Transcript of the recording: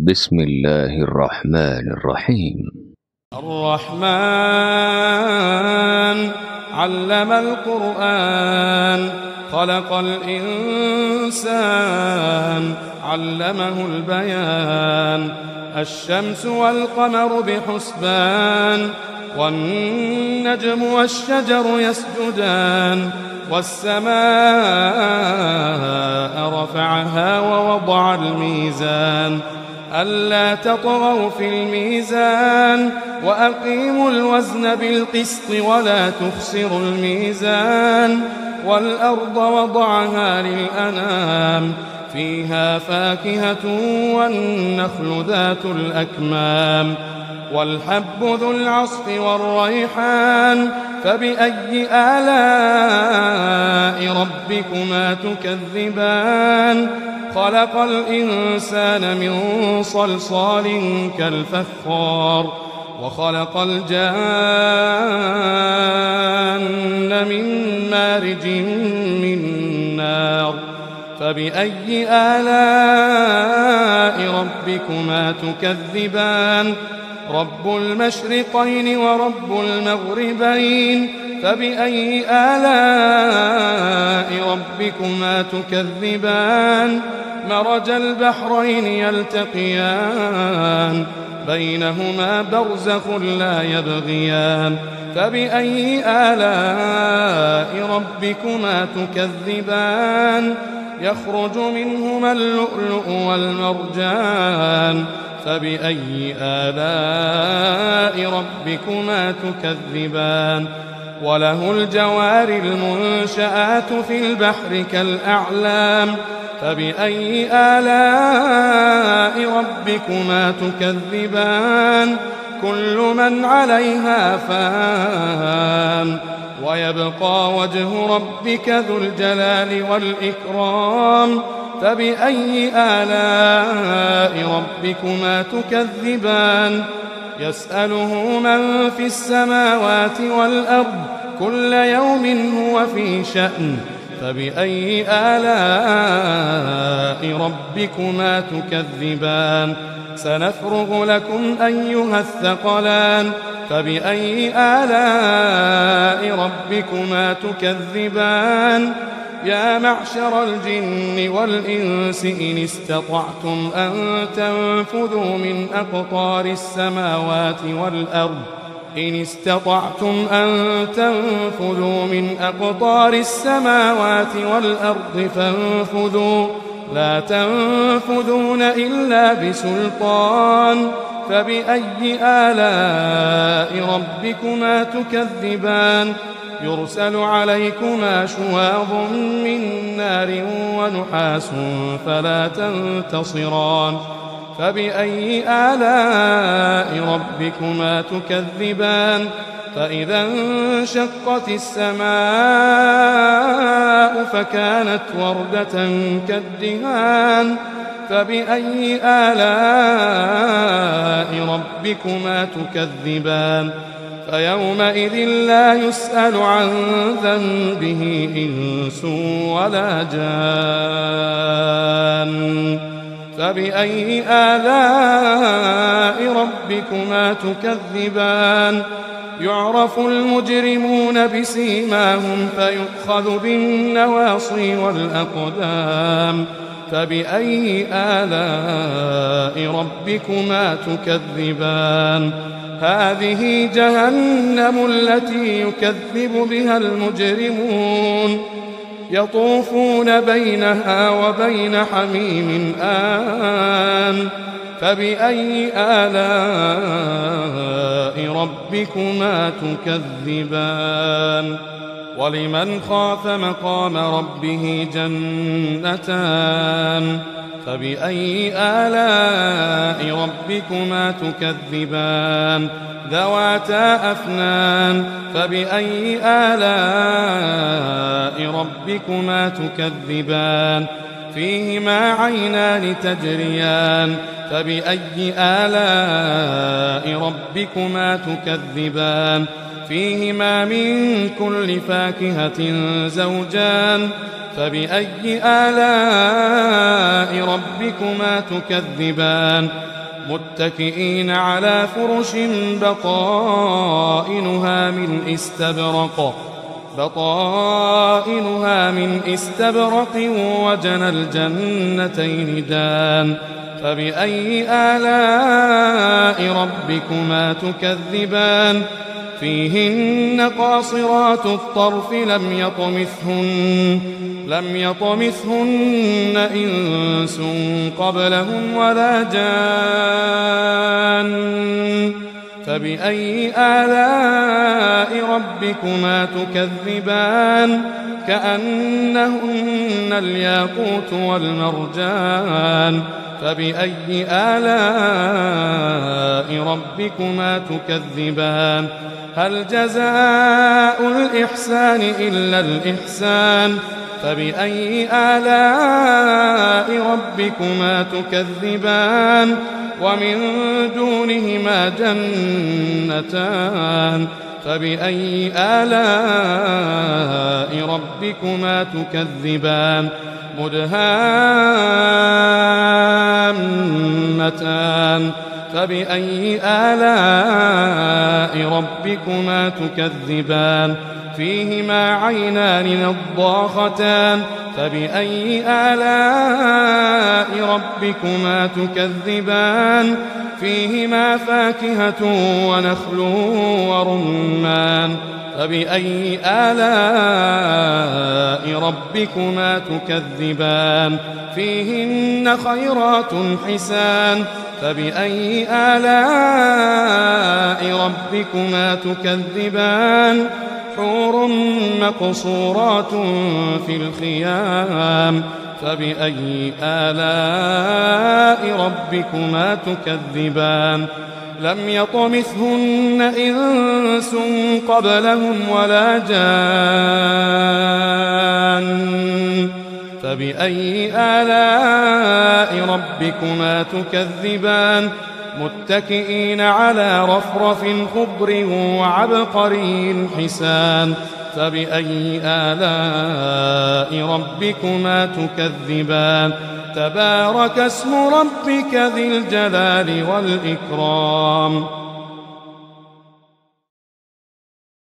بسم الله الرحمن الرحيم. الرحمن علم القرآن خلق الإنسان علمه البيان. الشمس والقمر بحسبان والنجم والشجر يسجدان. والسماء رفعها ووضع الميزان ألا تطغوا في الميزان وأقيموا الوزن بالقسط ولا تخسروا الميزان. والأرض وضعها للأنام فيها فاكهة والنخل ذات الأكمام والحب ذو العصف والريحان. فبأي آلاء ربكما تكذبان؟ خلق الإنسان من صلصال كالفخار وخلق الجان من مارج من نار. فبأي آلاء ربكما تكذبان؟ رب المشرقين ورب المغربين. فبأي آلاء ربكما تكذبان؟ مرج البحرين يلتقيان بينهما برزخ لا يبغيان. فبأي آلاء ربكما تكذبان؟ يخرج منهما اللؤلؤ والمرجان. فبأي آلاء ربكما تكذبان؟ وله الجوار المنشآت في البحر كالأعلام. فبأي آلاء ربكما تكذبان؟ كل من عليها فان ويبقى وجه ربك ذو الجلال والإكرام. فبأي آلاء ربكما تكذبان؟ يسأله من في السماوات والأرض كل يوم هو في شأن. فبأي آلاء ربكما تكذبان؟ سنفرغ لكم أيها الثقلان. فبأي آلاء ربكما تكذبان؟ يا معشر الجن والإنس إن استطعتم أن تنفذوا من أقطار السماوات والأرض فانفذوا لا تنفذون إلا بسلطان. فبأي آلاء ربكما تكذبان؟ يرسل عليكما شواظ من نار ونحاس فلا تنتصران. فبأي آلاء ربكما تكذبان؟ فإذا انشقت السماء فكانت وردة كالدهان. فبأي آلاء ربكما تكذبان؟ فيومئذ لا يسأل عن ذنبه إنس ولا جان. فبأي آلاء ربكما تكذبان؟ يعرف المجرمون بسيماهم فيؤخذ بالنواصي والأقدام. فبأي آلاء ربكما تكذبان؟ هذه جهنم التي يكذب بها المجرمون يطوفون بينها وبين حميم آن. فبأي آلاء ربكما تكذبان؟ ولمن خاف مقام ربه جنتان. فبأي آلاء ربكما تكذبان؟ ذواتا أفنان. فبأي آلاء ربكما تكذبان؟ فيهما عينان تجريان. فبأي آلاء ربكما تكذبان؟ فيهما من كل فاكهة زوجان. فبأي آلاء ربكما تكذبان؟ متكئين على فرش بطائنها من استبرق وجنى الجنتين دان فبأي آلاء ربكما تكذبان فيهن قاصرات الطرف لم يطمثهن إنس قبلهم ولا جان فبأي آلاء ربكما تكذبان كأنهن الياقوت والمرجان فبأي آلاء ربكما تكذبان هل جزاء الإحسان إلا الإحسان فبأي آلاء ربكما تكذبان ومن دونهما جنتان فبأي آلاء ربكما تكذبان مدهامتان فبأي آلاء ربكما تكذبان فيهما عينان نضاختان فبأي آلاء ربكما تكذبان فيهما فاكهة ونخل ورمان فبأي آلاء ربكما تكذبان فيهن خيرات حسان فبأي آلاء ربكما تكذبان حور مقصورات في الخيام فبأي آلاء ربكما تكذبان لم يطمثهن إنس قبلهم ولا جان فبأي آلاء ربكما تكذبان متكئين على رفرف خضر وعبقري حسان فبأي آلاء ربكما تكذبان تبارك اسم ربك ذي الجلال والإكرام